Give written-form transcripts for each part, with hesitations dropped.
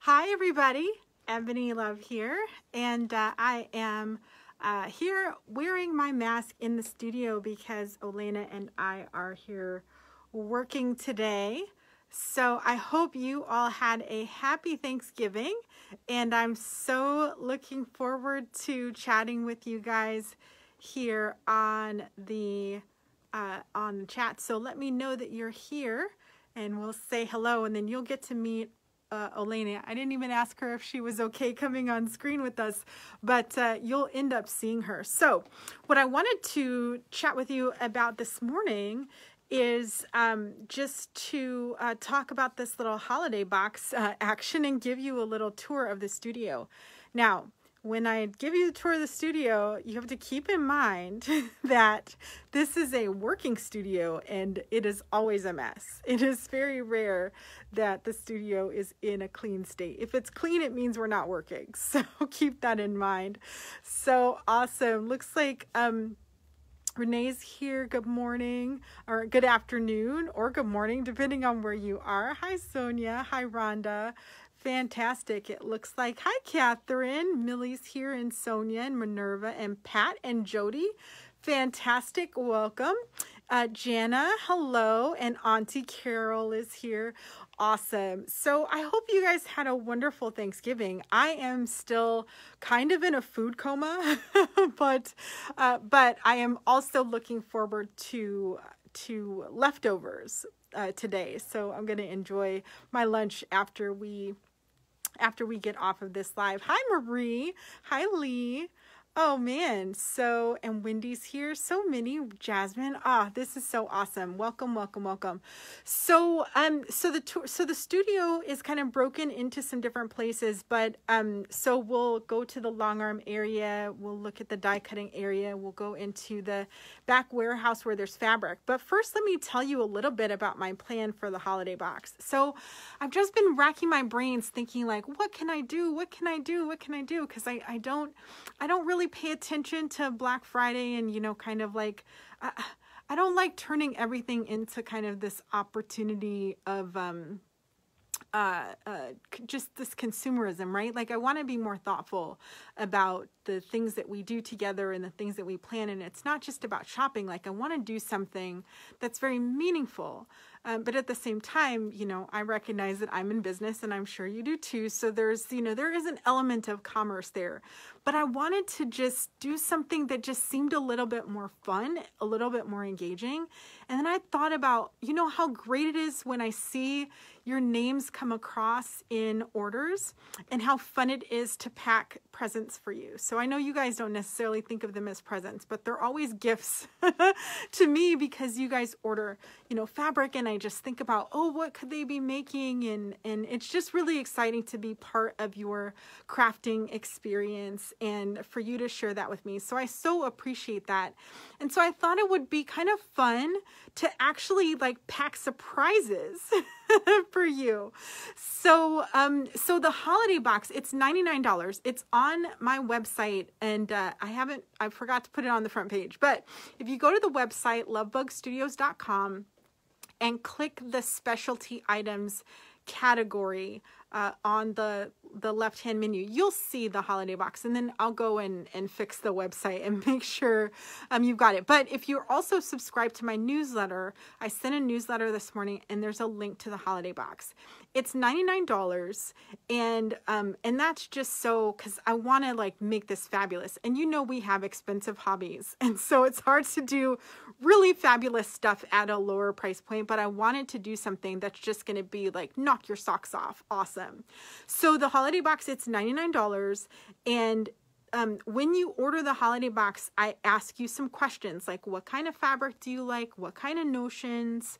Hi everybody, Ebony Love here, and I am here wearing my mask in the studio because Olena and I are here working today. So I hope you all had a happy Thanksgiving, and I'm so looking forward to chatting with you guys here on the chat. So let me know that you're here and we'll say hello, and then you'll get to meet Olena. I didn't even ask her if she was okay coming on screen with us, but you'll end up seeing her. So what I wanted to chat with you about this morning is just to talk about this little holiday box action and give you a little tour of the studio. Now, when I give you the tour of the studio, you have to keep in mind that this is a working studio and it is always a mess. It is very rare that the studio is in a clean state. If it's clean, it means we're not working. So keep that in mind. So awesome. Looks like Renee's here. Good morning, or good afternoon, or good morning, depending on where you are. Hi, Sonia. Hi, Rhonda. Fantastic. It looks like, hi, Catherine. Millie's here, and Sonia, and Minerva, and Pat, and Jody. Fantastic. Welcome. Jana, hello. And Auntie Carol is here. Awesome. So I hope you guys had a wonderful Thanksgiving. I am still kind of in a food coma, but I am also looking forward to leftovers today. So I'm going to enjoy my lunch after we get off of this live. Hi, Marie. Hi, Lee. Oh man. So, and Wendy's here. So many. Jasmine. This is so awesome. Welcome, welcome, welcome. So, the studio is kind of broken into some different places, but, so we'll go to the long arm area. We'll look at the die cutting area. We'll go into the back warehouse where there's fabric. But first, let me tell you a little bit about my plan for the holiday box. So I've just been racking my brains thinking like, what can I do? What can I do? What can I do? Cause I don't really pay attention to Black Friday, and kind of like I don't like turning everything into kind of this opportunity of just this consumerism, right? Like I want to be more thoughtful about the things that we do together and the things that we plan, and it's not just about shopping. Like I want to do something that's very meaningful. But at the same time, I recognize that I'm in business, and I'm sure you do too. So there's, there is an element of commerce there, but I wanted to just do something that just seemed a little bit more fun, a little bit more engaging. And then I thought about, how great it is when I see your names come across in orders, and how fun it is to pack presents for you. So I know you guys don't necessarily think of them as presents, but they're always gifts to me because you guys order, fabric, and I just think about, what could they be making? And it's just really exciting to be part of your crafting experience and for you to share that with me. So I so appreciate that. And so I thought it would be kind of fun to actually like pack surprises for you. So, so the holiday box, it's $99. It's on my website, and I forgot to put it on the front page, but if you go to the website, lovebugstudios.com, and click the specialty items category on the left-hand menu, you'll see the holiday box, and then I'll go and fix the website and make sure you've got it. But if you're also subscribed to my newsletter, I sent a newsletter this morning, and there's a link to the holiday box. It's $99, and that's just so, because I want to like make this fabulous. And we have expensive hobbies, and so it's hard to do really fabulous stuff at a lower price point, but I wanted to do something that's just going to be like knock your socks off. Awesome. So the holiday box, it's $99, and when you order the holiday box, I ask you some questions like, what kind of fabric do you like? What kind of notions?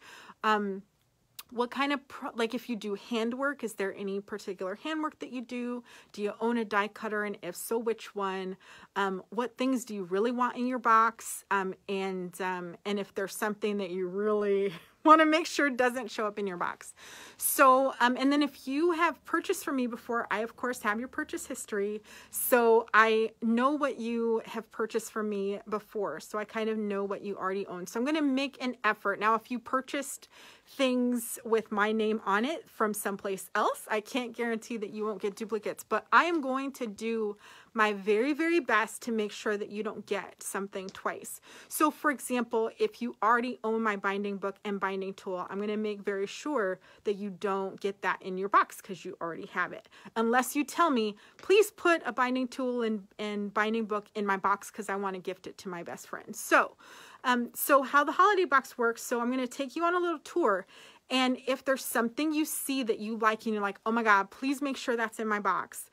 What kind of, like if you do handwork, is there any particular handwork that you do? Do you own a die cutter? And if so, which one? What things do you really want in your box? And if there's something that you really want to make sure doesn't show up in your box. So, and then if you have purchased from me before, I of course have your purchase history. So I know what you have purchased from me before. So I kind of know what you already own. So I'm going to make an effort. Now, if you purchased things with my name on it from someplace else. I can't guarantee that you won't get duplicates, but I am going to do my very, very best to make sure that you don't get something twice. So for example, if you already own my binding book and binding tool, I'm going to make very sure that you don't get that in your box because you already have it. Unless you tell me, please put a binding tool and binding book in my box because I want to gift it to my best friend. So, so how the holiday box works, so I'm going to take you on a little tour. And if there's something you see that you like and you're like, oh my God, please make sure that's in my box.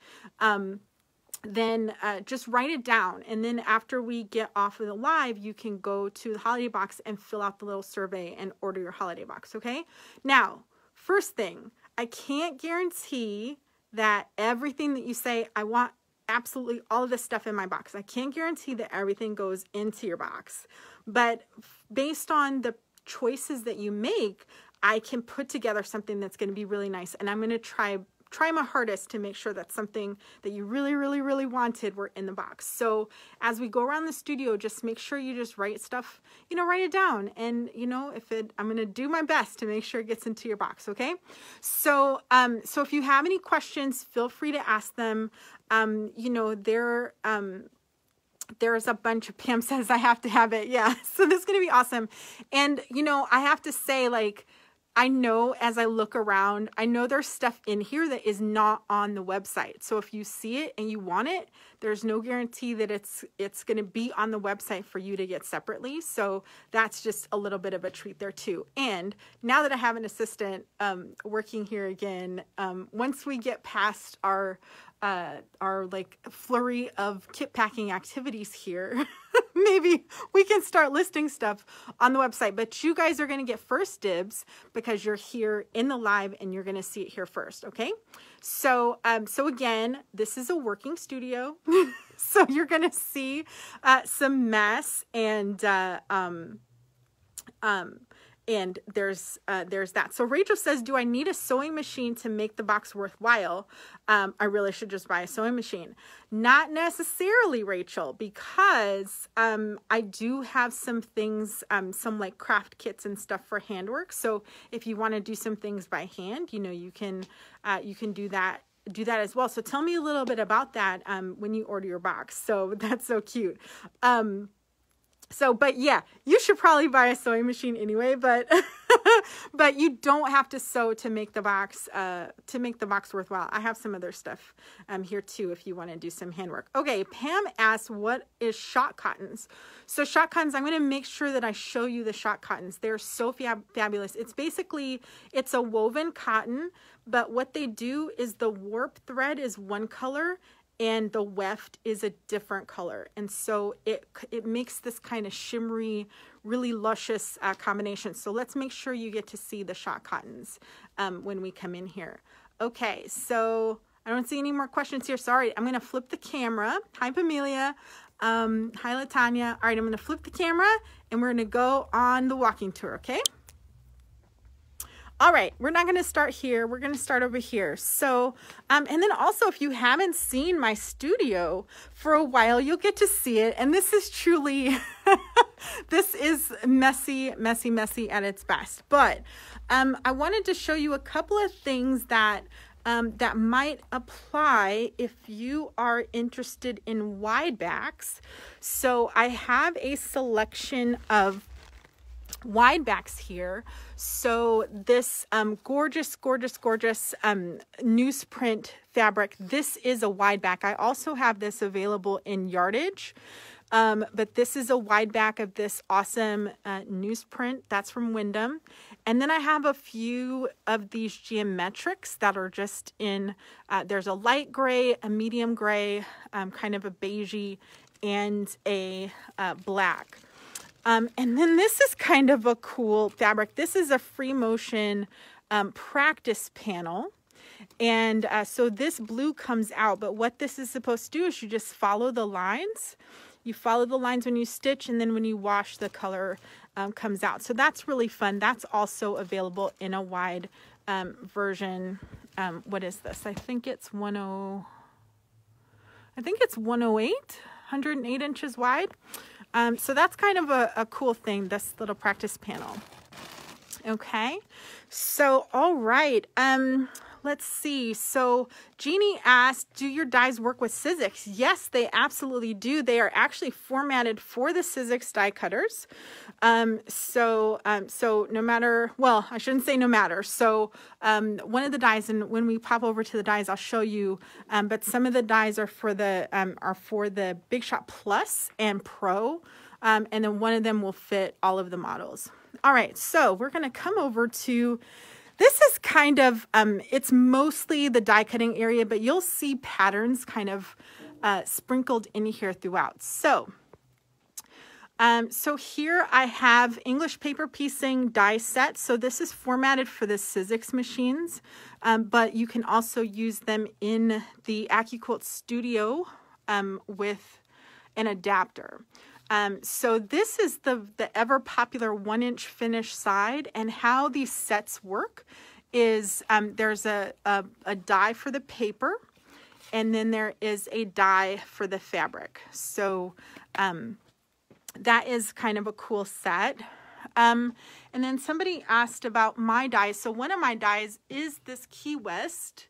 Then just write it down. And then after we get off of the live, you can go to the holiday box and fill out the little survey and order your holiday box, okay? Now, first thing, I can't guarantee that everything that you say, I want absolutely all of this stuff in my box. I can't guarantee that everything goes into your box. But based on the choices that you make, I can put together something that's going to be really nice. And I'm going to try my hardest to make sure that something that you really, really, really wanted were in the box. So as we go around the studio, just make sure you just write stuff, you know, write it down. And, you know, I'm going to do my best to make sure it gets into your box. Okay. So, so if you have any questions, feel free to ask them. You know, there's a bunch of, Pam says I have to have it. Yeah. So this is going to be awesome. And, you know, I have to say, like, I know as I look around, I know there's stuff in here that is not on the website. So if you see it and you want it, there's no guarantee that it's going to be on the website for you to get separately. So that's just a little bit of a treat there too. And now that I have an assistant working here again, once we get past our like flurry of kit packing activities here, maybe we can start listing stuff on the website. But you guys are going to get first dibs because you're here in the live and you're going to see it here first. Okay. So, so again, this is a working studio. So you're going to see some mess and there's that. So Rachel says, do I need a sewing machine to make the box worthwhile? I really should just buy a sewing machine. Not necessarily, Rachel, because I do have some things, some like craft kits and stuff for handwork. So if you want to do some things by hand, you know, you can do that as well. So tell me a little bit about that when you order your box. So that's so cute. So, but yeah, you should probably buy a sewing machine anyway, but, but you don't have to sew to make the box worthwhile. I have some other stuff, here too, if you want to do some handwork. Okay. Pam asks, what is shot cottons? So shot cottons, I'm going to make sure that I show you the shot cottons. They're so fabulous. It's basically, it's a woven cotton, but what they do is the warp thread is one color and the weft is a different color. And so it makes this kind of shimmery, really luscious combination. So let's make sure you get to see the shot cottons when we come in here. Okay, so I don't see any more questions here. Sorry, I'm going to flip the camera. Hi, Pamelia. Hi, Latanya. All right, I'm going to flip the camera and we're going to go on the walking tour, okay? All right, we're not going to start here. We're going to start over here. So, and then also if you haven't seen my studio for a while, you'll get to see it. And this is truly, this is messy, messy, messy at its best. But I wanted to show you a couple of things that that might apply if you are interested in wide backs. So I have a selection of wide backs here. So this gorgeous, gorgeous, gorgeous newsprint fabric, this is a wide back. I also have this available in yardage, but this is a wide back of this awesome newsprint. That's from Wyndham. And then I have a few of these geometrics that are just in, there's a light gray, a medium gray, kind of a beigey, and a black. And then this is kind of a cool fabric. This is a free motion practice panel. And so this blue comes out, but what this is supposed to do is you just follow the lines. You follow the lines when you stitch, and then when you wash, the color comes out. So that's really fun. That's also available in a wide version. What is this? I think it's 108 inches wide. So that's kind of a cool thing, this little practice panel. Okay, so all right, let's see. So Jeannie asked, do your dies work with Sizzix? Yes, they absolutely do. They are actually formatted for the Sizzix die cutters. So no matter, well, I shouldn't say no matter. So one of the dies, and when we pop over to the dies, I'll show you, but some of the dies are for the Big Shot Plus and Pro, and then one of them will fit all of the models. All right, so we're going to come over to, this is kind of, it's mostly the die cutting area, but you'll see patterns kind of sprinkled in here throughout. So here I have English paper piecing die set. So this is formatted for the Sizzix machines, but you can also use them in the AccuQuilt Studio with an adapter. So this is the ever popular 1-inch finish side, and how these sets work is there's a die for the paper, and then there is a die for the fabric. So that is kind of a cool set. And then somebody asked about my dies. So one of my dies is this Key West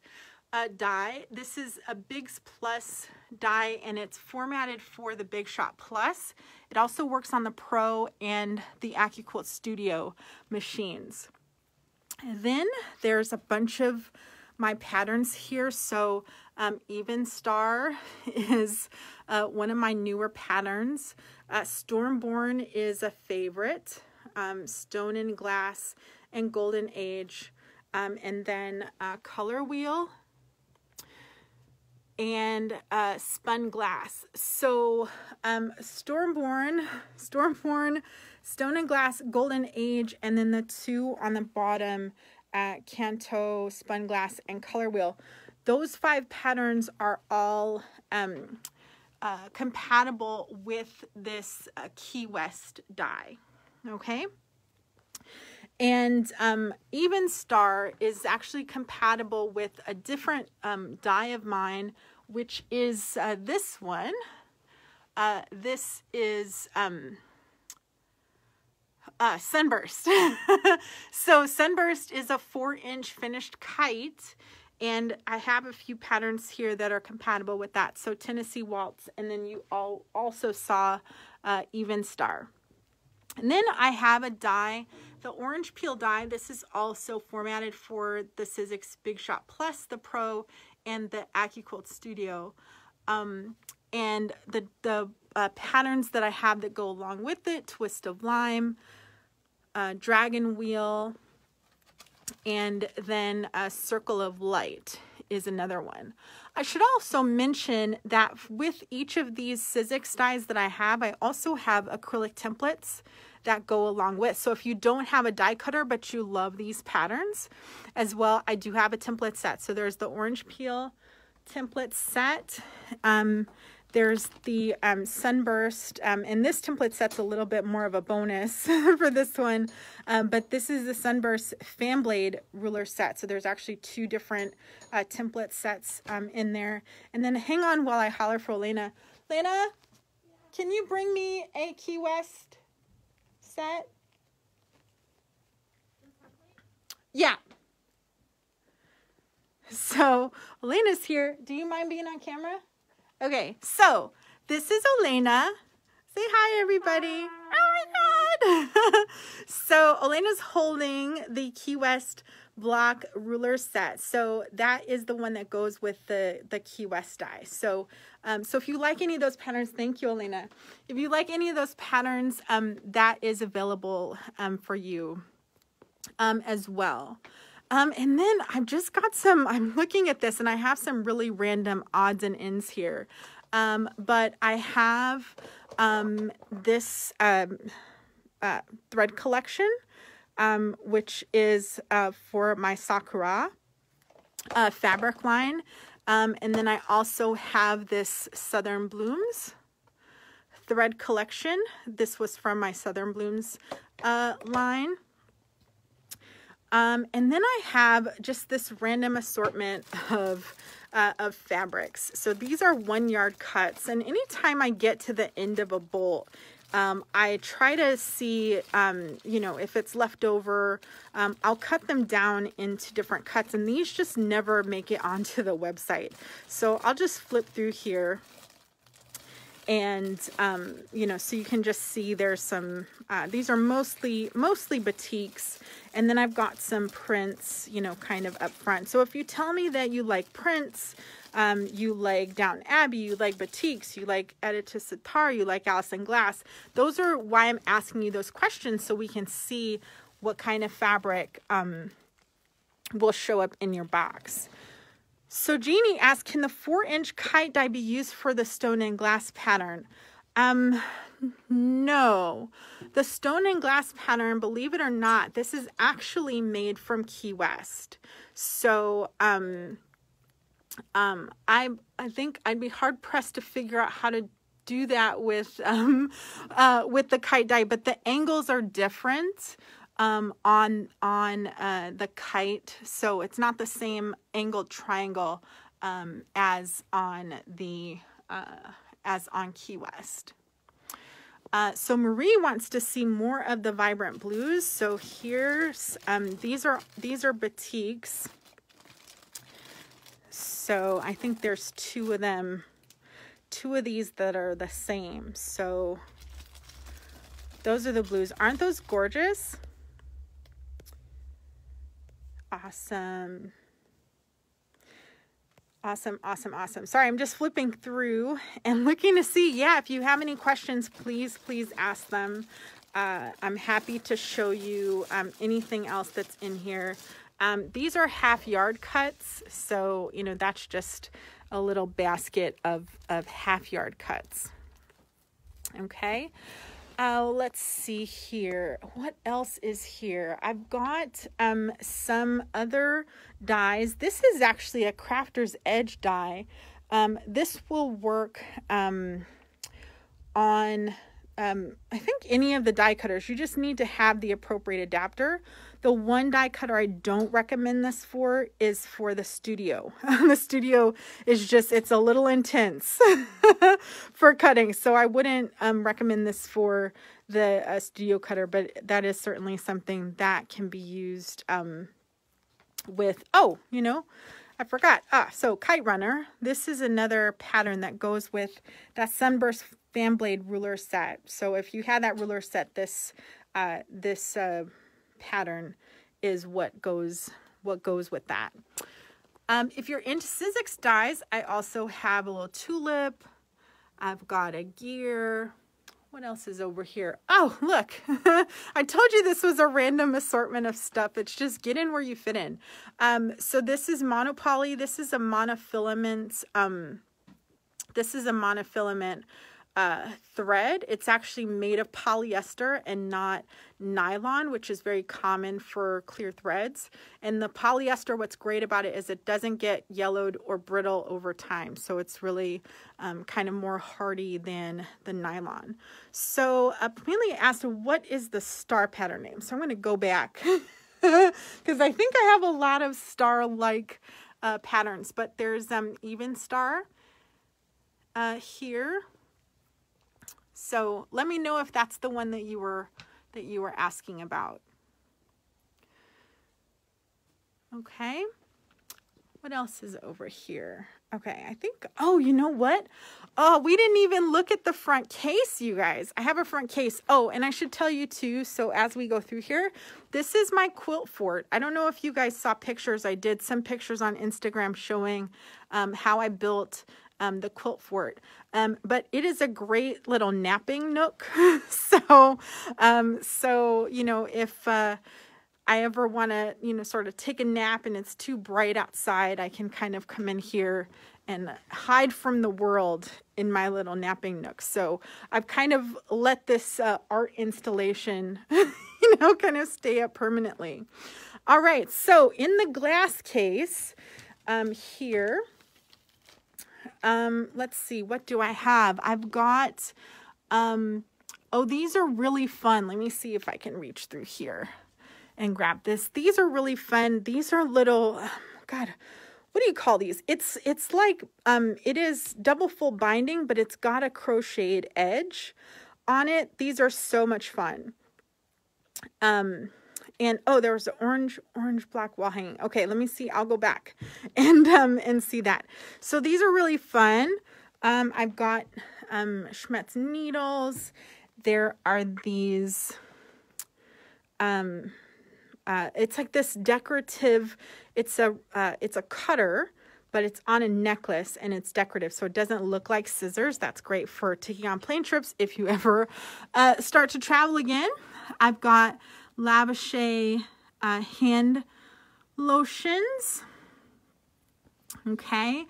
die. This is a Bigs Plus die, and it's formatted for the Big Shot Plus. It also works on the Pro and the AccuQuilt Studio machines. And then there's a bunch of my patterns here. So Even Star is one of my newer patterns. Stormborn is a favorite. Stone and Glass and Golden Age. And then Color Wheel and Spun Glass. So Stormborn, Stone and Glass, Golden Age, and then the two on the bottom, Canto, Spun Glass, and Color Wheel. Those 5 patterns are all compatible with this Key West die. Okay. And Even Star is actually compatible with a different die of mine, which is this one. This is Sunburst. So Sunburst is a 4-inch finished kite, and I have a few patterns here that are compatible with that. So Tennessee Waltz, and then you all also saw Even Star. And then I have a die, the Orange Peel die. This is also formatted for the Sizzix Big Shot Plus, the Pro, and the AccuQuilt Studio. And the patterns that I have that go along with it, Twist of Lime, Dragon Wheel, and then Circle of Light is another one. I should also mention that with each of these Sizzix dies that I have, I also have acrylic templates that go along with. So if you don't have a die cutter, but you love these patterns as well, I do have a template set. So there's the Orange Peel template set. There's the Sunburst, and this template set's a little bit more of a bonus for this one, but this is the Sunburst fan blade ruler set. So there's actually 2 different template sets in there. And then hang on while I holler for Elena. Elena, can you bring me a Key West set? Yeah. So Elena's here. Do you mind being on camera? Okay, so this is Elena. Say hi, everybody. Hi. Oh my God. So Elena's holding the Key West block ruler set. So that is the one that goes with the Key West die. So so if you like any of those patterns, thank you, Elena. If you like any of those patterns, that is available for you as well. And then I've just got some, I'm looking at this and I have some really random odds and ends here. But I have this thread collection, which is for my Sakura fabric line. And then I also have this Southern Blooms thread collection. This was from my Southern Blooms line. And then I have just this random assortment of fabrics. So these are 1-yard cuts. And anytime I get to the end of a bolt, I try to see, you know, if it's left over, I'll cut them down into different cuts, and these just never make it onto the website. So I'll just flip through here, and, you know, so you can just see there's some, these are mostly batiks, and then I've got some prints, you know, kind of up front. So if you tell me that you like prints, you like Downton Abbey, you like batiks, you like Edita Sitar, you like Allison Glass, those are why I'm asking you those questions, so we can see what kind of fabric will show up in your box. So Jeannie asked, can the 4-inch kite die be used for the stone and glass pattern? No. The stone and glass pattern, believe it or not, this is actually made from Key West. So I think I'd be hard pressed to figure out how to do that with the kite die, but the angles are different on the kite, so it's not the same angled triangle as on Key West. So Marie wants to see more of the vibrant blues. So here's these are batiks. So I think there's two of these that are the same. So those are the blues. Aren't those gorgeous? Awesome. Awesome, awesome, awesome. Sorry, I'm just flipping through and looking to see, yeah, if you have any questions, please ask them. I'm happy to show you anything else that's in here. These are half-yard cuts, so, you know, that's just a little basket of half-yard cuts. Okay. Let's see here. What else is here? I've got some other dies. This is actually a Crafter's Edge die. This will work on I think any of the die cutters. You just need to have the appropriate adapter. The one die cutter I don't recommend this for is for the studio. The studio is just, it's a little intense for cutting. So I wouldn't recommend this for the studio cutter, but that is certainly something that can be used with, oh, you know, I forgot. So Kite Runner, this is another pattern that goes with that Sunburst fan blade ruler set. So if you had that ruler set, this pattern is what goes with that. If you're into Sizzix dies, I also have a little tulip. I've got a gear. What else is over here? Oh, look. I told you this was a random assortment of stuff. It's just get in where you fit in. So this is monopoly. This is a monofilament. Thread. It's actually made of polyester and not nylon, which is very common for clear threads. And the polyester, what's great about it is it doesn't get yellowed or brittle over time. So it's really kind of more hardy than the nylon. So Amelia asked, what is the star pattern name? So I'm going to go back because I think I have a lot of star-like patterns, but there's even star here. So let me know if that's the one that you were asking about. Okay. What else is over here? Okay, I think, oh, you know what? Oh, we didn't even look at the front case, you guys. I have a front case. Oh, and I should tell you too, so as we go through here, this is my quilt fort. I don't know if you guys saw pictures. I did some pictures on Instagram showing how I built the quilt fort. But it is a great little napping nook. So, you know, if I ever want to, you know, sort of take a nap and it's too bright outside, I can kind of come in here and hide from the world in my little napping nook. So I've kind of let this art installation, you know, kind of stay up permanently. All right. So in the glass case here, let's see, what do I have? I've got, oh, these are really fun. Let me see if I can reach through here and grab this. These are really fun. These are little, God, what do you call these? It's like, it is double full binding, but it's got a crocheted edge on it. These are so much fun. And oh, there was an orange black wall hanging. Okay, let me see. I'll go back and see that. So these are really fun. I've got Schmetz needles. There are these it's like this decorative, it's a cutter, but it's on a necklace and it's decorative, so it doesn't look like scissors. That's great for taking on plane trips if you ever start to travel again. I've got Lavishe hand lotions. Okay.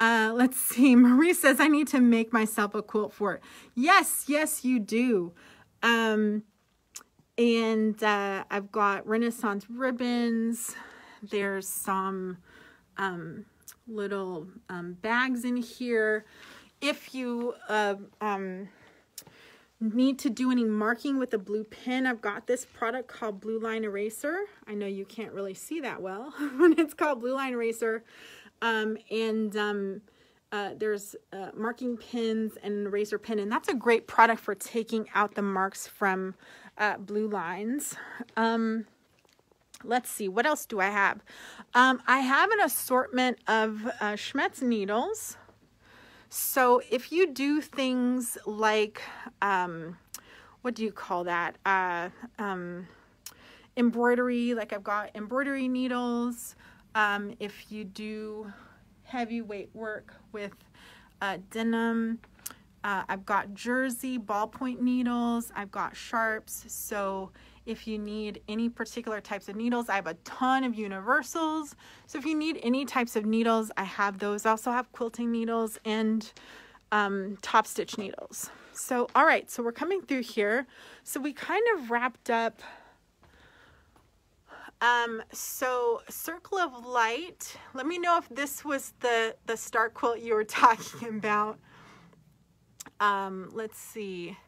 Let's see. Marie says, I need to make myself a quilt for it. Yes, you do. And I've got Renaissance ribbons. There's some little bags in here. If you need to do any marking with a blue pen, I've got this product called Blue Line Eraser. I know you can't really see that well, but it's called Blue Line Eraser. There's marking pens and an eraser pen, and that's a great product for taking out the marks from blue lines. Let's see, what else do I have? I have an assortment of Schmetz needles. So if you do things like, what do you call that? Embroidery, like I've got embroidery needles. If you do heavyweight work with denim, I've got jersey ballpoint needles. I've got sharps. So if you need any particular types of needles, I have a ton of universals. So if you need any types of needles, I have those. I also have quilting needles and top stitch needles. So, all right, so we're coming through here. So we kind of wrapped up. So Circle of Light, let me know if this was the star quilt you were talking about. Let's see.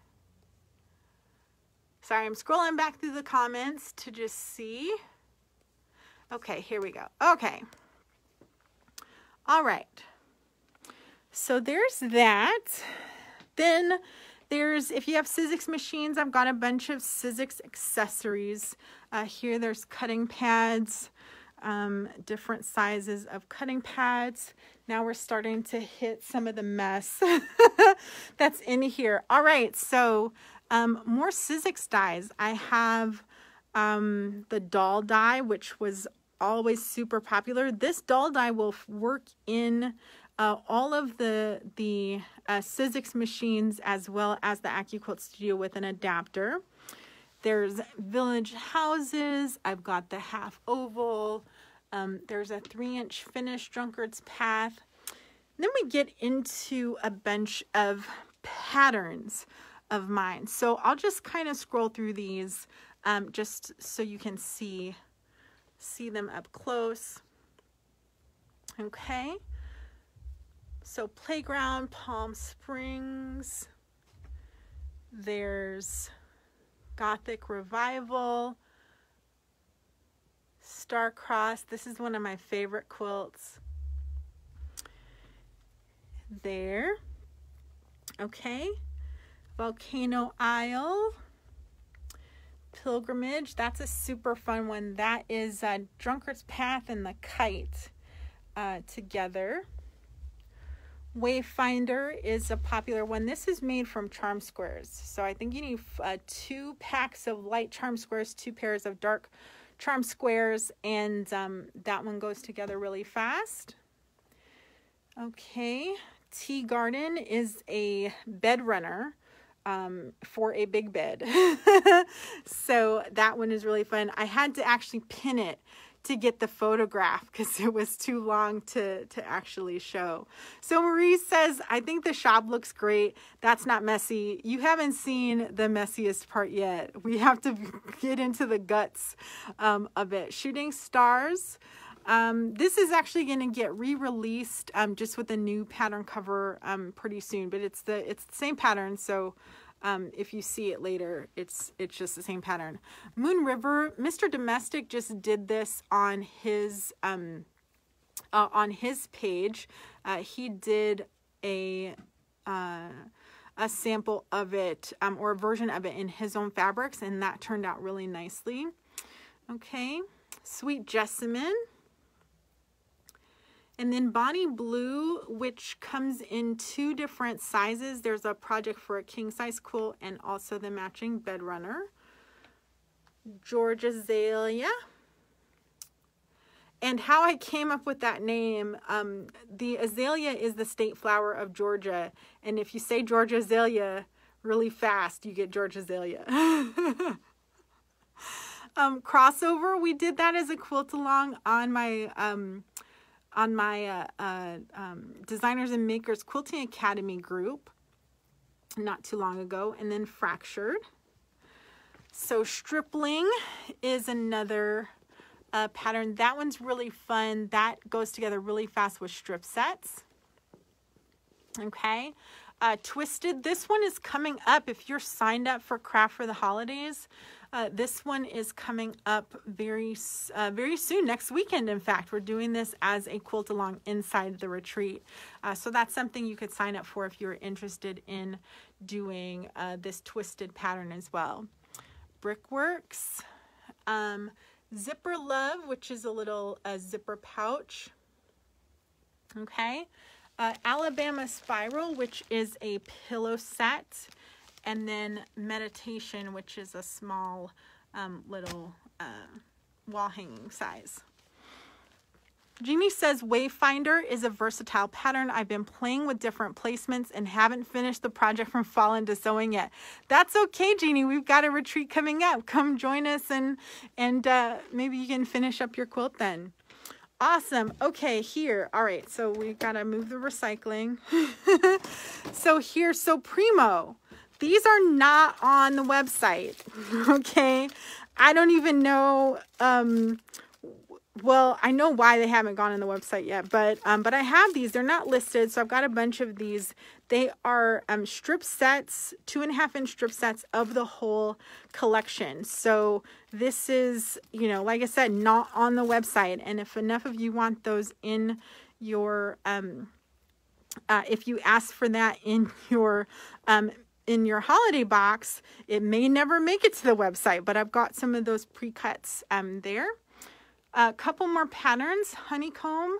Sorry, I'm scrolling back through the comments to just see. Okay, here we go. Okay. All right. So there's that. Then there's, if you have Sizzix machines, I've got a bunch of Sizzix accessories. Here there's cutting pads, different sizes of cutting pads. Now we're starting to hit some of the mess that's in here. All right, so more Sizzix dies. I have the doll die, which was always super popular. This doll die will work in all of the Sizzix machines as well as the AccuQuilt Studio with an adapter. There's village houses. I've got the half oval. There's a 3-inch finished drunkard's path. And then we get into a bunch of patterns of mine. So I'll just kind of scroll through these just so you can see them up close. Okay. So Playground, Palm Springs. There's Gothic Revival, Starcross. This is one of my favorite quilts. There. Okay. Volcano Isle. Pilgrimage. That's a super fun one. That is Drunkard's Path and the Kite together. Wayfinder is a popular one. This is made from charm squares. So I think you need 2 packs of light charm squares, 2 pairs of dark charm squares, and that one goes together really fast. Okay. Tea Garden is a bed runner for a big bed. So that one is really fun. I had to actually pin it to get the photograph because it was too long to actually show. So Marie says, I think the shop looks great. That's not messy. You haven't seen the messiest part yet. We have to get into the guts of it. Shooting Stars. This is actually going to get re-released just with a new pattern cover pretty soon, but it's the same pattern. So if you see it later, it's just the same pattern. Moon River, Mr. Domestic just did this on his page. He did a a sample of it or a version of it in his own fabrics, and that turned out really nicely. Okay, Sweet Jessamine. And then Bonnie Blue, which comes in 2 different sizes. There's a project for a king size quilt and also the matching bed runner. George Azalea. And how I came up with that name, the azalea is the state flower of Georgia. And if you say Georgia Azalea really fast, you get George Azalea. Crossover, we did that as a quilt along on my Designers and Makers Quilting Academy group not too long ago. And then Fractured. So Stripling is another pattern. That one's really fun. That goes together really fast with strip sets. Okay. Twisted, this one is coming up. If you're signed up for Craft for the Holidays, this one is coming up very soon, next weekend. In fact, we're doing this as a quilt along inside the retreat. So that's something you could sign up for if you're interested in doing this twisted pattern as well. Brickworks, Zipper Love, which is a little zipper pouch. Okay. Alabama Spiral, which is a pillow set. And then Meditation, which is a small little wall hanging size. Jeannie says Wayfinder is a versatile pattern. I've been playing with different placements and haven't finished the project from fall into sewing yet. That's okay, Jeannie. We've got a retreat coming up. Come join us and maybe you can finish up your quilt then. Awesome. Okay, here. All right, so we got to move the recycling. So Primo. These are not on the website, okay? I don't even know, well, I know why they haven't gone on the website yet, but I have these. They're not listed, so I've got a bunch of these. They are strip sets, 2.5-inch strip sets of the whole collection. So this is, you know, like I said, not on the website. And if enough of you want those in your, if you ask for that in your holiday box, it may never make it to the website, but I've got some of those pre-cuts there. A couple more patterns. Honeycomb,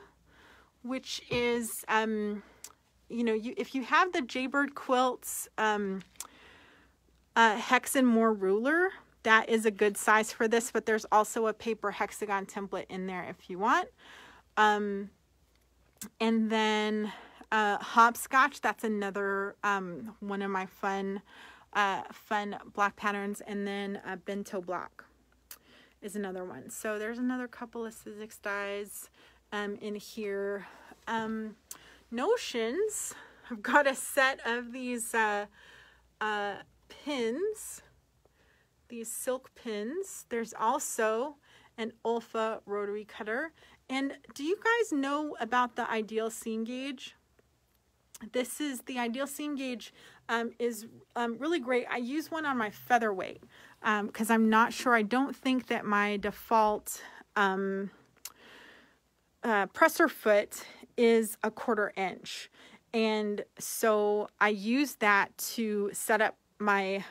which is, you know, if you have the Jaybird Quilts Hex and More ruler, that is a good size for this, but there's also a paper hexagon template in there if you want. And then Hopscotch, that's another one of my fun block patterns. And then Bento Block is another one. So there's another couple of Sizzix dies in here. Notions, I've got a set of these pins, these silk pins. There's also an Olfa rotary cutter. And do you guys know about the Ideal Seam Gauge? This is the Ideal Seam Gauge is really great. I use one on my featherweight because I'm not sure. I don't think that my default presser foot is a 1/4 inch. And so I use that to set up my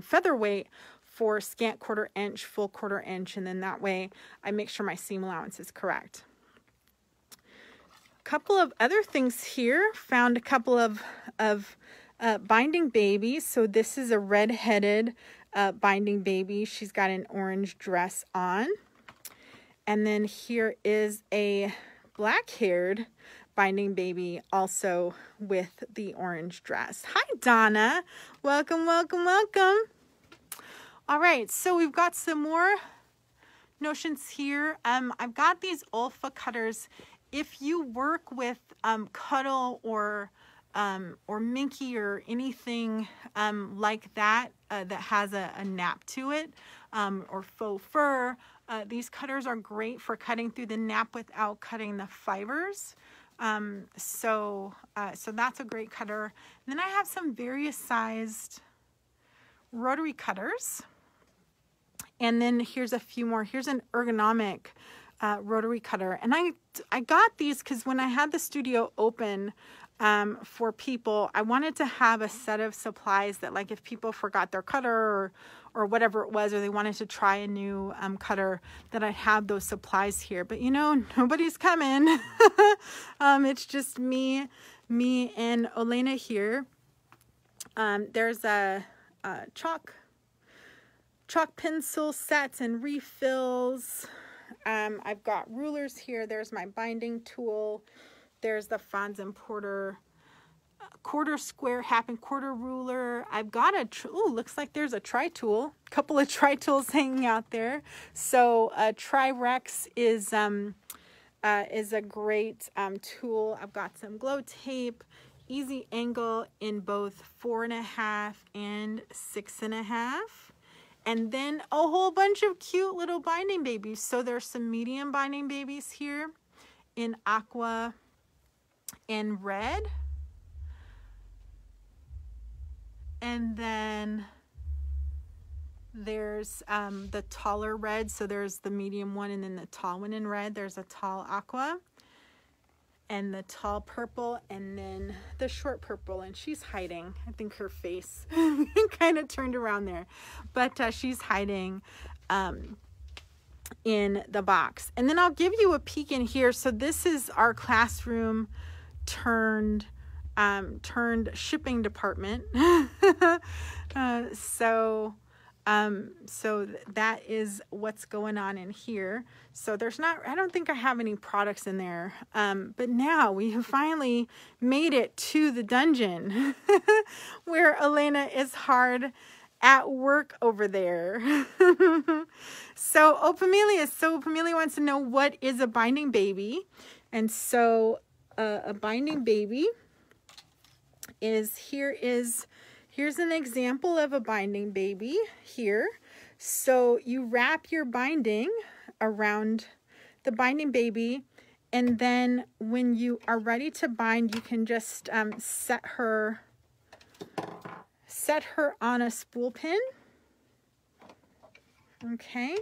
featherweight for scant 1/4 inch, full 1/4 inch. And then that way I make sure my seam allowance is correct. Couple of other things here. Found a couple of binding babies. So this is a red-headed binding baby. She's got an orange dress on. And then here is a black-haired binding baby also with the orange dress. Hi, Donna. Welcome, welcome, welcome. All right, so we've got some more notions here. I've got these Olfa cutters. If you work with Cuddle or Minky or anything like that that has a nap to it, or faux fur, these cutters are great for cutting through the nap without cutting the fibers. So that's a great cutter. And then I have some various sized rotary cutters. And then here's a few more. Here's an ergonomic rotary cutter. And I got these because when I had the studio open for people, I wanted to have a set of supplies that, like, if people forgot their cutter or whatever it was, or they wanted to try a new cutter, that I'd have those supplies here. But you know, nobody's coming. It's just me and Olena here. There's a chalk pencil sets and refills. I've got rulers here. There's my binding tool. There's the Franz and Porter quarter square, half and quarter ruler. I've got looks like there's a tri-tool, a couple of tri-tools hanging out there. So Tri-Rex is a great tool. I've got some glow tape, easy angle in both 4.5 and 6.5. And then a whole bunch of cute little binding babies. So there's some medium binding babies here in aqua and red. And then there's the taller red. So there's the medium one and then the tall one in red. There's a tall aqua and the tall purple and then the short purple. And she's hiding. I think her face kind of turned around there. But she's hiding in the box. And then I'll give you a peek in here. So this is our classroom turned shipping department. So that is what's going on in here. So I don't think I have any products in there. But now we have finally made it to the dungeon where Elena is hard at work over there. So Pamelia wants to know, what is a binding baby? And so a binding baby here's an example of a binding baby here. So you wrap your binding around the binding baby, and then when you are ready to bind, you can just set her on a spool pin. Okay.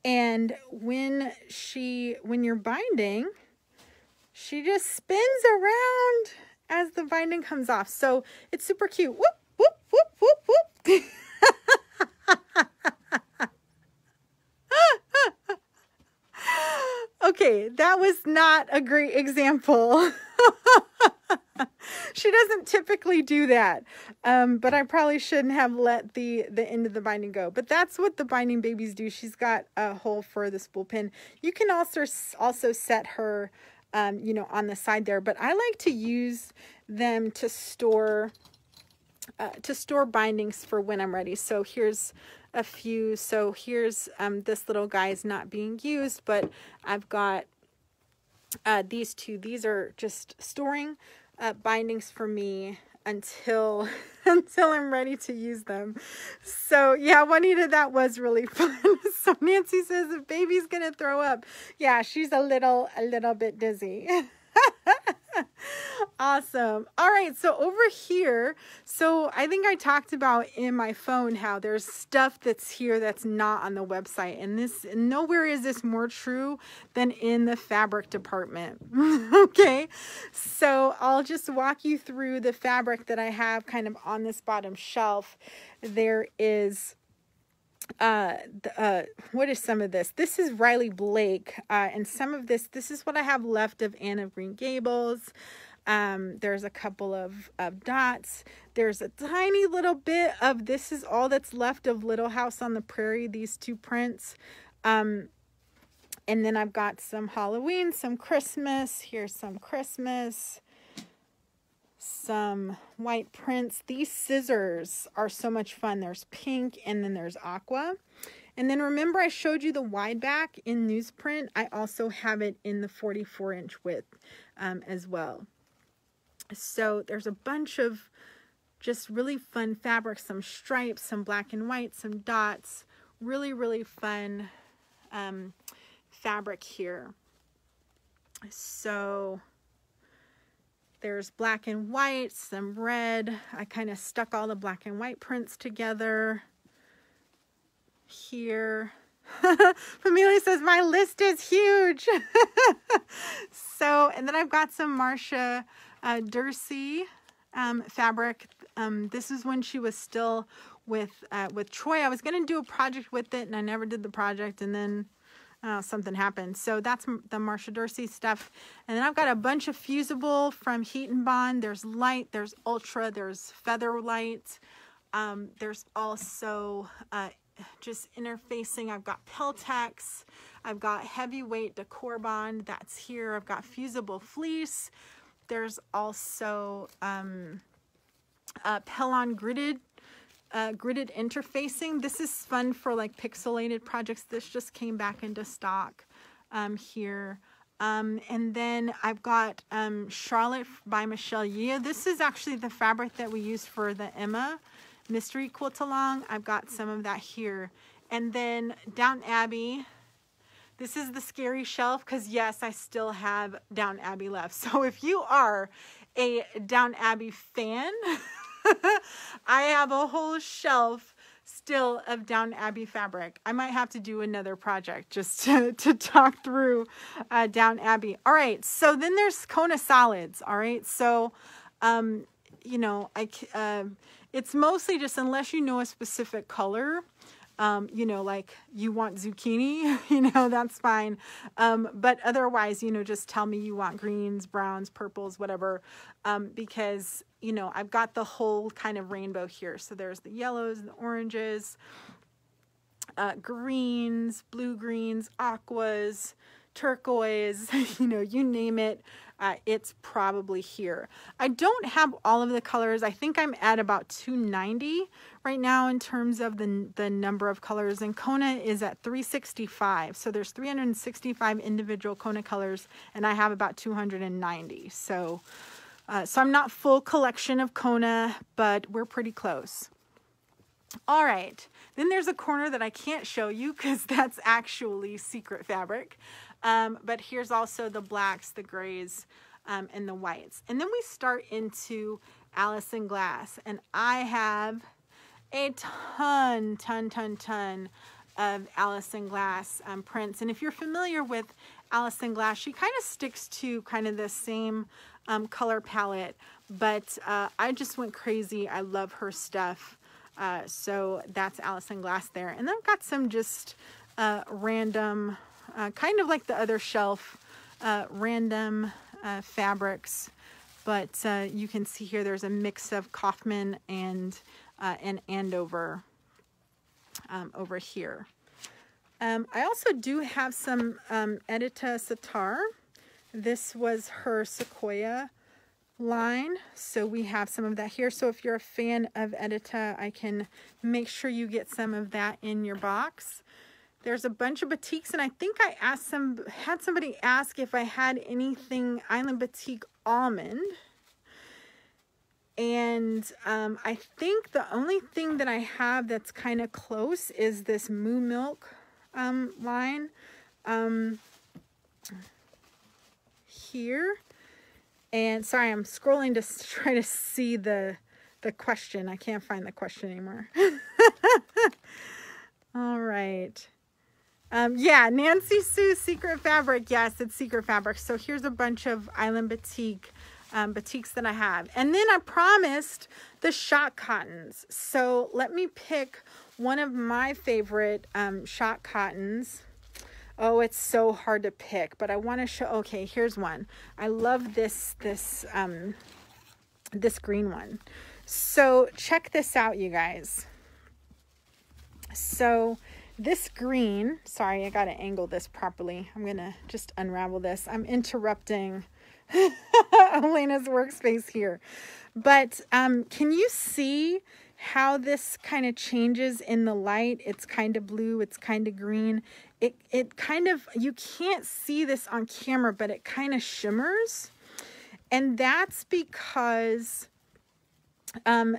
And when you're binding, she just spins around as the binding comes off. So it's super cute. Whoop, whoop, whoop, whoop, whoop. Okay, that was not a great example. She doesn't typically do that, but I probably shouldn't have let the end of the binding go. But that's what the binding babies do. She's got a hole for the spool pin. You can also set her on the side there, but I like to use them to store bindings for when I'm ready. So here's a few. So here's this little guy is not being used, but I've got these two. These are just storing bindings for me until I'm ready to use them. So yeah, Juanita, that was really fun. So Nancy says the baby's gonna throw up. Yeah, she's a little bit dizzy. Awesome. All right, so over here, so I think I talked about in my phone how there's stuff that's here that's not on the website, and nowhere is this more true than in the fabric department. Okay, so I'll just walk you through the fabric that I have kind of on this bottom shelf. There is what is some of this? This is Riley Blake, and some of this is what I have left of Anne of Green Gables. There's a couple of dots. There's a tiny little bit of, this is all that's left of Little House on the Prairie, these two prints. And then I've got some Halloween, some Christmas. Here's some Christmas. Some white prints. These scissors are so much fun. There's pink and then there's aqua. And then remember I showed you the wide back in newsprint. I also have it in the 44-inch width as well. So there's a bunch of just really fun fabrics, some stripes, some black and white, some dots. Really, really fun fabric here. So there's black and white, some red. I kind of stuck all the black and white prints together here. Familia says, my list is huge. So, and then I've got some Marcia Dursey fabric. This is when she was still with Troy. I was going to do a project with it, and I never did the project, and then something happened. So that's the Marcia Dursey stuff. And then I've got a bunch of fusible from Heat and Bond. There's light, there's ultra, there's feather light. There's also just interfacing. I've got Peltex. I've got heavyweight decor bond. That's here. I've got fusible fleece. There's also Pellon gridded interfacing. This is fun for like pixelated projects. This just came back into stock here. And then I've got Charlotte by Michelle Yeoh. This is actually the fabric that we used for the Emma mystery quilt along. I've got some of that here. And then Downton Abbey. This is the scary shelf because yes, I still have Downton Abbey left. So if you are a Downton Abbey fan, I have a whole shelf still of Downton Abbey fabric. I might have to do another project just to talk through Downton Abbey. All right, so then there's Kona solids. All right, so you know, it's mostly just unless you know a specific color. You know, like you want zucchini, you know, that's fine. But otherwise, you know, just tell me you want greens, browns, purples, whatever. Because, you know, I've got the whole kind of rainbow here. So there's the yellows, the oranges, greens, blue greens, aquas, turquoise, you know, you name it. It's probably here. I don't have all of the colors. I think I'm at about 290 right now in terms of the number of colors, and Kona is at 365. So there's 365 individual Kona colors, and I have about 290. So I'm not full collection of Kona, but we're pretty close. All right, then there's a corner that I can't show you because that's actually secret fabric. But here's also the blacks, the grays, and the whites. And then we start into Allison Glass. And I have a ton of Allison Glass prints. And if you're familiar with Allison Glass, she kind of sticks to kind of the same color palette. But I just went crazy. I love her stuff. So that's Allison Glass there. And then I've got some just random... kind of like the other shelf, random fabrics, but you can see here there's a mix of Kaufman and Andover over here. I also do have some Edita Sitar. This was her Sequoia line, so we have some of that here. So if you're a fan of Edita, I can make sure you get some of that in your box. There's a bunch of batiks, and I think I had somebody ask if I had anything Island Batik almond. And I think the only thing that I have that's kind of close is this Moo Milk line here. And sorry, I'm scrolling to try to see the question. I can't find the question anymore. All right. Yeah, Nancy Sue Secret Fabric. Yes, it's Secret Fabric. So here's a bunch of Island Batik batiks that I have. And then I promised the shot cottons. So let me pick one of my favorite shot cottons. Oh, it's so hard to pick, but I want to show. Okay, here's one. I love this green one. So check this out, you guys. So this green, sorry, I got to angle this properly. I'm going to just unravel this. I'm interrupting Elena's workspace here. But can you see how this kind of changes in the light? It's kind of blue, it's kind of green. It kind of, you can't see this on camera, but it kind of shimmers. And that's because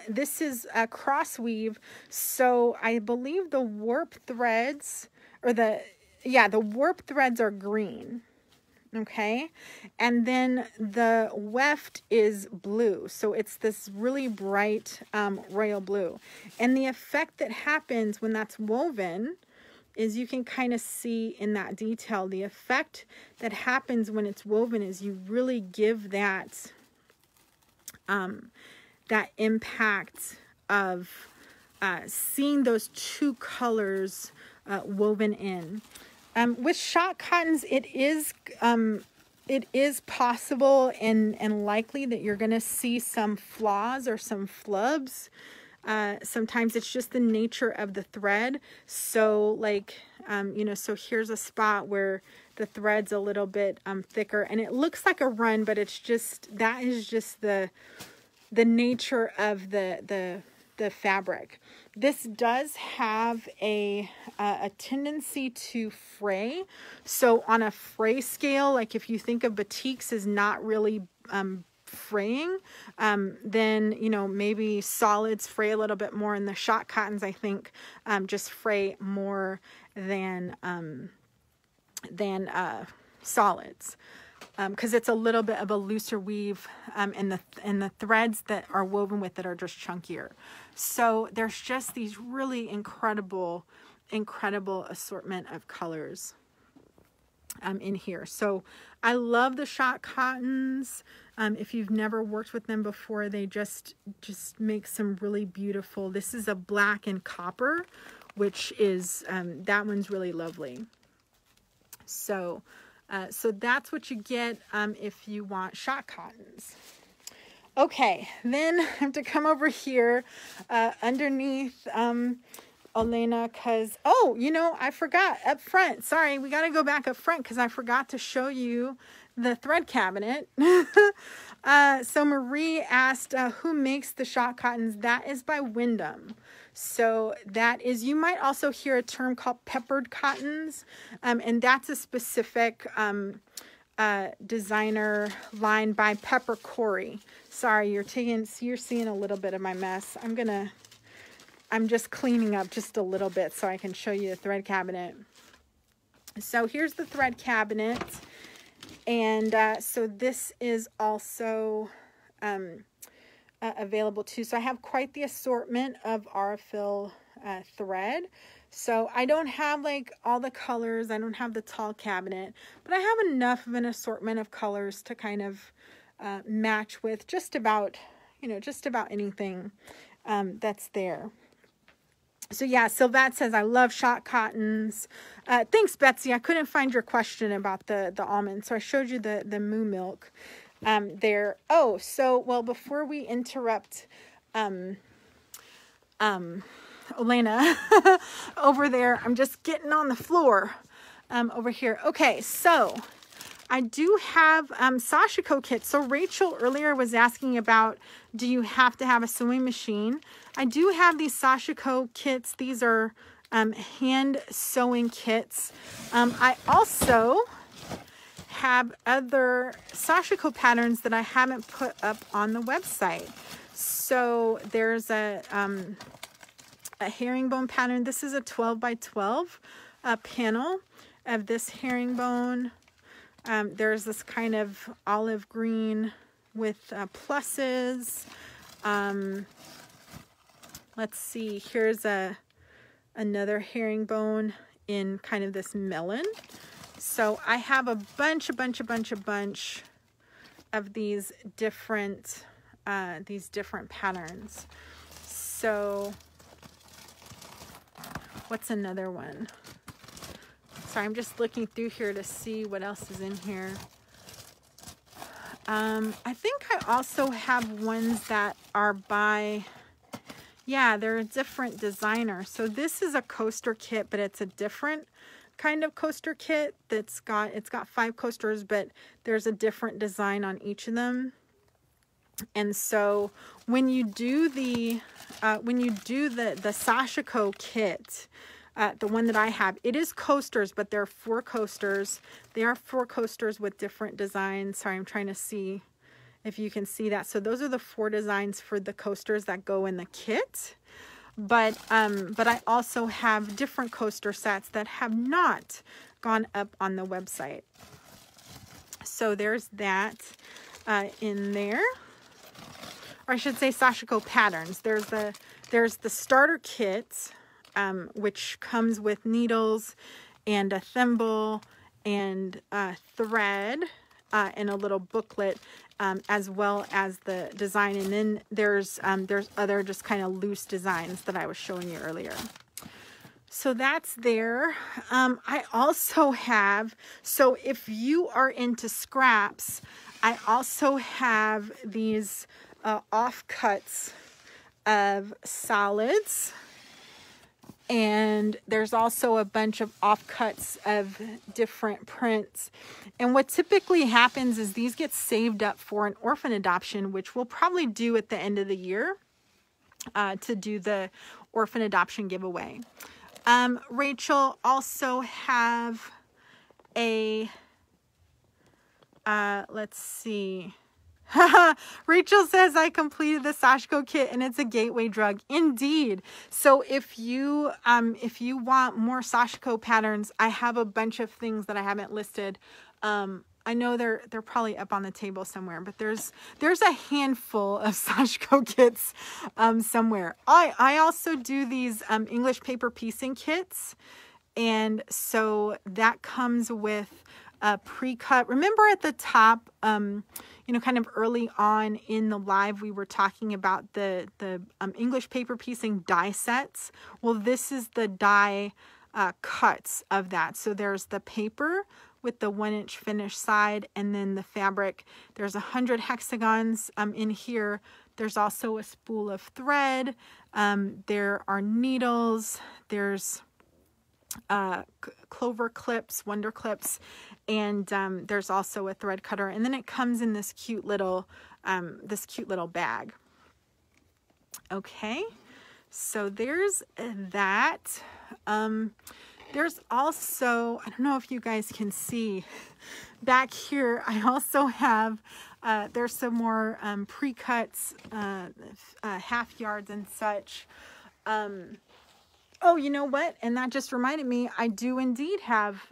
this is a cross weave, so I believe the warp threads, or the warp threads are green, okay? And then the weft is blue, so it's this really bright royal blue. And the effect that happens when that's woven is you can kind of see in that detail the effect that happens when it's woven is you really give that that impact of seeing those two colors woven in. With shot cottons, it is possible and likely that you're going to see some flaws or some flubs. Sometimes it's just the nature of the thread. So like, so here's a spot where the thread's a little bit thicker and it looks like a run, but it's just, that is just the nature of the fabric. This does have a tendency to fray. So on a fray scale, like if you think of batiks as not really fraying, then maybe solids fray a little bit more, and the shot cottons I think just fray more than solids. Because it's a little bit of a looser weave, and the threads that are woven with it are just chunkier. So there's just these really incredible assortment of colors in here. So I love the shot cottons. If you've never worked with them before, they just make some really beautiful. This is a black and copper, which is that one's really lovely. So that's what you get if you want shot cottons. Okay, then I have to come over here underneath Elena, because, I forgot up front. Sorry, we got to go back up front because I forgot to show you the thread cabinet. So Marie asked, who makes the shot cottons? That is by Wyndham. So that is, you might also hear a term called peppered cottons, and that's a specific designer line by Pepper Corey. Sorry, you're seeing a little bit of my mess. I'm just cleaning up just a little bit so I can show you the thread cabinet. So here's the thread cabinet, and so this is also available too. So I have quite the assortment of Aurifil thread. So I don't have like all the colors. I don't have the tall cabinet, but I have enough of an assortment of colors to kind of match with just about anything that's there. So yeah, Sylvette says, I love shot cottons. Thanks, Betsy. I couldn't find your question about the almond, so I showed you the moo milk there. Oh, so, well, before we interrupt Elena over there, I'm just getting on the floor over here. Okay, so I do have Sashiko kits. So Rachel earlier was asking about, do you have to have a sewing machine? I do have these Sashiko kits. These are hand sewing kits. I also have other Sashiko patterns that I haven't put up on the website. So there's a herringbone pattern. This is a 12 by 12 panel of this herringbone. There's this kind of olive green with pluses. Let's see, here's another herringbone in kind of this melon. So I have a bunch of these different patterns. So what's another one? Sorry, I'm just looking through here to see what else is in here. I think I also have ones that are by, yeah, they're a different designer. So this is a coaster kit, but it's a different kind of coaster kit it's got 5 coasters, but there's a different design on each of them. And so when you do the Sashiko kit, the one that I have, it is coasters, but there are 4 coasters. They are 4 coasters with different designs. Sorry, I'm trying to see if you can see that. So those are the 4 designs for the coasters that go in the kit. But I also have different coaster sets that have not gone up on the website. So there's that in there. Or I should say Sashiko patterns. There's the starter kit which comes with needles and a thimble and thread and a little booklet, as well as the design. And then there's other just kind of loose designs that I was showing you earlier. So that's there. I also have, so if you are into scraps, I also have these offcuts of solids. And there's also a bunch of offcuts of different prints. And what typically happens is these get saved up for an orphan adoption, which we'll probably do at the end of the year to do the orphan adoption giveaway. Rachel also have a, let's see. Rachel says, I completed the Sashiko kit and it's a gateway drug. Indeed. So if you want more Sashiko patterns, I have a bunch of things that I haven't listed. I know they're probably up on the table somewhere, but there's a handful of Sashiko kits somewhere. I also do these English paper piecing kits, and so that comes with a pre-cut. Remember at the top, you know, kind of early on in the live, we were talking about the English paper piecing die sets. Well, this is the die cuts of that. So there's the paper with the 1-inch finish side, and then the fabric. There's 100 hexagons in here. There's also a spool of thread. There are needles. There's clover clips, wonder clips, and there's also a thread cutter. And then it comes in this cute little bag. Okay, so there's that. There's also, I don't know if you guys can see back here, I also have, there's some more pre-cuts, half yards and such. Oh, you know what? And that just reminded me, I do indeed have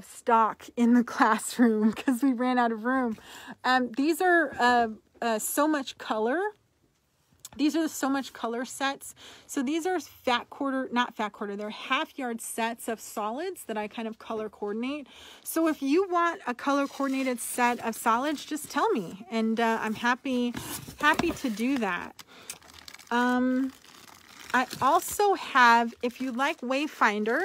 stock in the classroom because we ran out of room. These are so much color. These are the so much color sets. So these are not fat quarter, they're half yard sets of solids that I kind of color coordinate. So if you want a color coordinated set of solids, just tell me, and I'm happy to do that. I also have, if you like Wayfinder,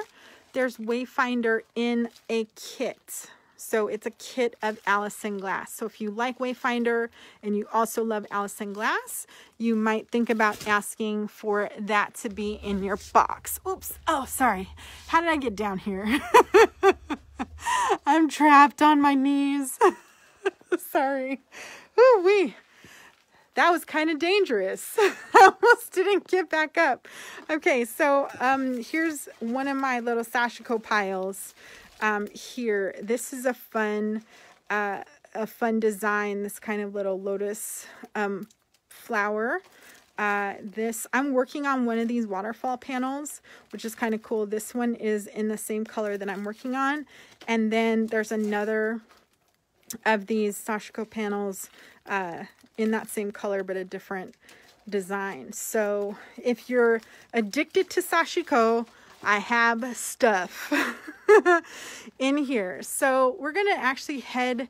there's Wayfinder in a kit. So it's a kit of Allison Glass. So if you like Wayfinder and you also love Allison Glass, you might think about asking for that to be in your box. Oops. Oh, sorry. How did I get down here? I'm trapped on my knees. Sorry. Ooh-wee. That was kind of dangerous. I almost didn't get back up. Okay, so here's one of my little Sashiko piles. Here, this is a fun design, this kind of little lotus flower. I'm working on one of these waterfall panels, which is kind of cool. This one is in the same color that I'm working on. And then there's another of these Sashiko panels in that same color, but a different design. So if you're addicted to Sashiko, I have stuff in here. So we're going to actually head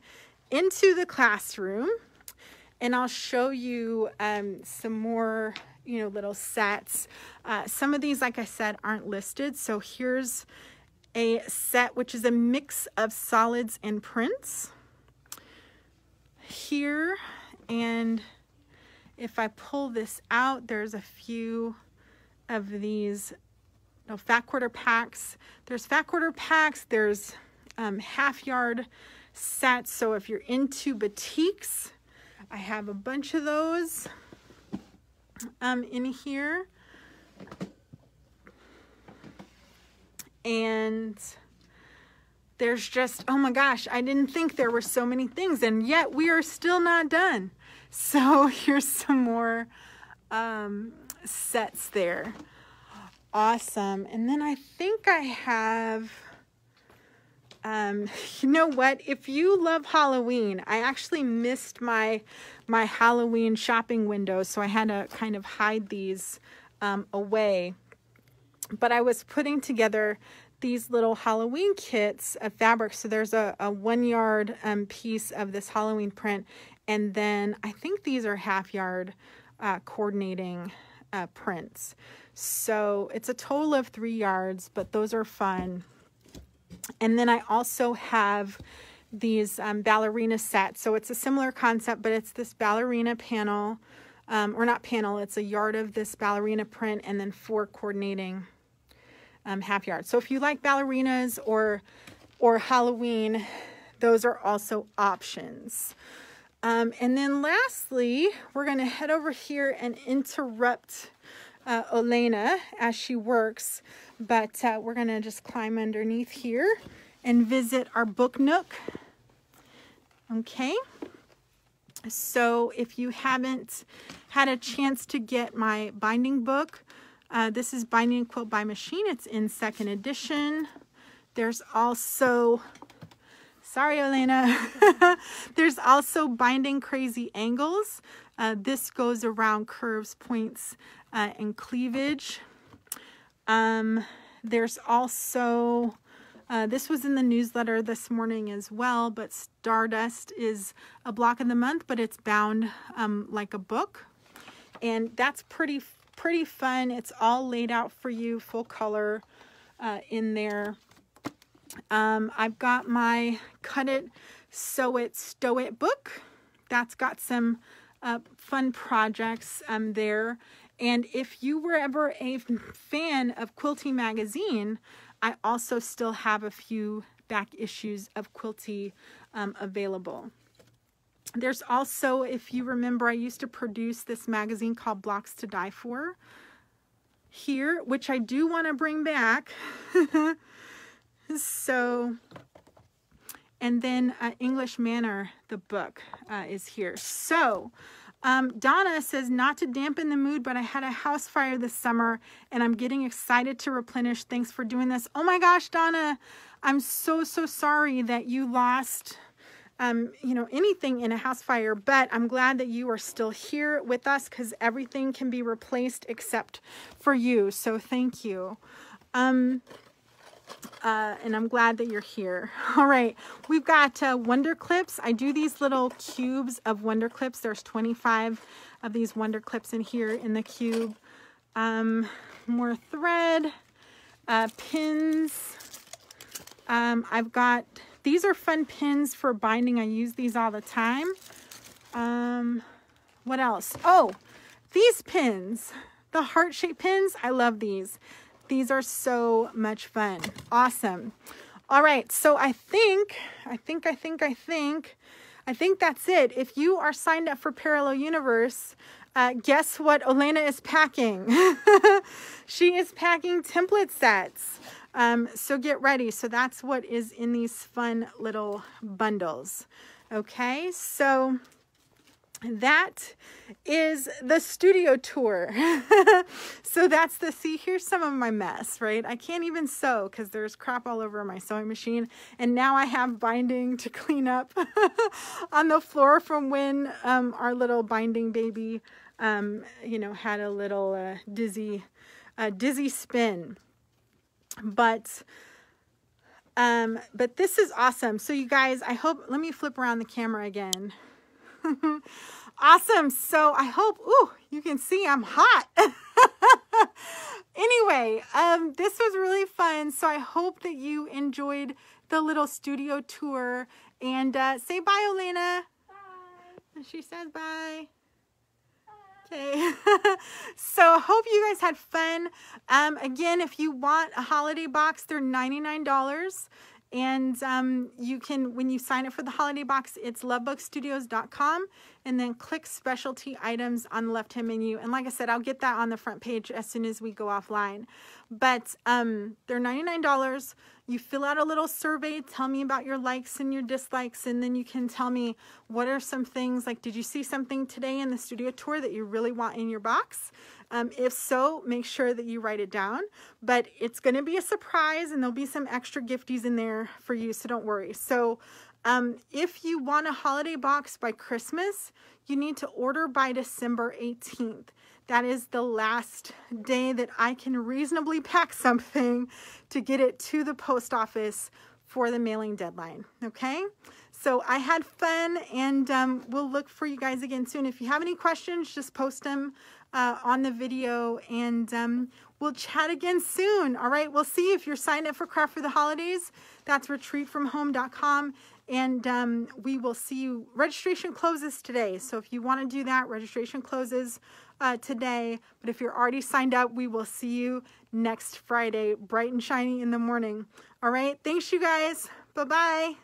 into the classroom, and I'll show you some more, little sets. Some of these, like I said, aren't listed. So here's a set, which is a mix of solids and prints here. And if I pull this out, there's a few of these fat quarter packs. There's fat quarter packs. There's half yard sets. So if you're into batiks, I have a bunch of those in here. And there's just, oh my gosh, I didn't think there were so many things, and yet we are still not done. So here's some more sets there. Awesome. And then I think I have, you know what? If you love Halloween, I actually missed my Halloween shopping window, so I had to kind of hide these away. but I was putting together these little Halloween kits of fabric. So there's a 1 yard piece of this Halloween print, and then I think these are half yard coordinating prints. So it's a total of 3 yards, but those are fun. And then I also have these ballerina sets. So it's a similar concept, but it's this ballerina panel, or not panel, it's a yard of this ballerina print and then 4 coordinating half yards. So if you like ballerinas or Halloween, those are also options. And then lastly, we're going to head over here and interrupt Olena as she works, but we're going to just climb underneath here and visit our book nook. Okay. So if you haven't had a chance to get my binding book, this is Binding and Quilt by Machine. It's in 2nd edition. There's also, sorry, Olena, there's also Binding Crazy Angles. This goes around curves, points, and cleavage. There's also, this was in the newsletter this morning as well, but Stardust is a block of the month, but it's bound like a book. And that's pretty fun. It's all laid out for you, full color in there. I've got my Cut It, Sew It, Stow It book. That's got some fun projects there. And if you were ever a fan of Quilty Magazine, I also still have a few back issues of Quilty available. There's also, if you remember, I used to produce this magazine called Blocks to Die For here, which I do want to bring back. So, and then English Manor, the book, is here. So, Donna says, not to dampen the mood, but I had a house fire this summer and I'm getting excited to replenish. Thanks for doing this. Oh my gosh, Donna, I'm so sorry that you lost you know, anything in a house fire, but I'm glad that you are still here with us because everything can be replaced except for you. So thank you. And I'm glad that you're here. All right, we've got Wonder Clips. I do these little cubes of Wonder Clips. There's 25 of these Wonder Clips in here in the cube. More thread, pins. I've got, these are fun pins for binding. I use these all the time. What else? Oh, these pins, the heart-shaped pins. I love these. These are so much fun. Awesome. All right. So I think that's it. If you are signed up for Parallel Universe, guess what Olena is packing? She is packing template sets. So get ready. So that's what is in these fun little bundles. Okay. So that is the studio tour. So that's the, see, here's some of my mess, right? I can't even sew because there's crap all over my sewing machine. And now I have binding to clean up on the floor from when our little binding baby, you know, had a little dizzy spin. But this is awesome. So you guys, I hope, let me flip around the camera again. Awesome. So I hope, ooh, you can see I'm hot. Anyway, this was really fun. So I hope that you enjoyed the little studio tour, and say bye, Olena. Bye. She says bye. Okay. So hope you guys had fun. Again, if you want a holiday box, they're $99. And you can, when you sign up for the holiday box, it's lovebugstudios.com, and then click specialty items on the left-hand menu. And like I said, I'll get that on the front page as soon as we go offline. But they're $99. You fill out a little survey, tell me about your likes and your dislikes, and then you can tell me what are some things, like, did you see something today in the studio tour that you really want in your box? If so, make sure that you write it down, but it's going to be a surprise and there'll be some extra gifties in there for you, so don't worry. So if you want a holiday box by Christmas, you need to order by December 18th. that is the last day that I can reasonably pack something to get it to the post office for the mailing deadline. Okay, so I had fun, and we'll look for you guys again soon. If you have any questions, just post them on the video, and we'll chat again soon. All right, we'll see if you're signed up for Craft for the Holidays. That's retreatfromhome.com, and we will see you. Registration closes today, so if you want to do that, registration closes today. But if you're already signed up, we will see you next Friday, bright and shiny in the morning. All right, thanks you guys. Bye-bye.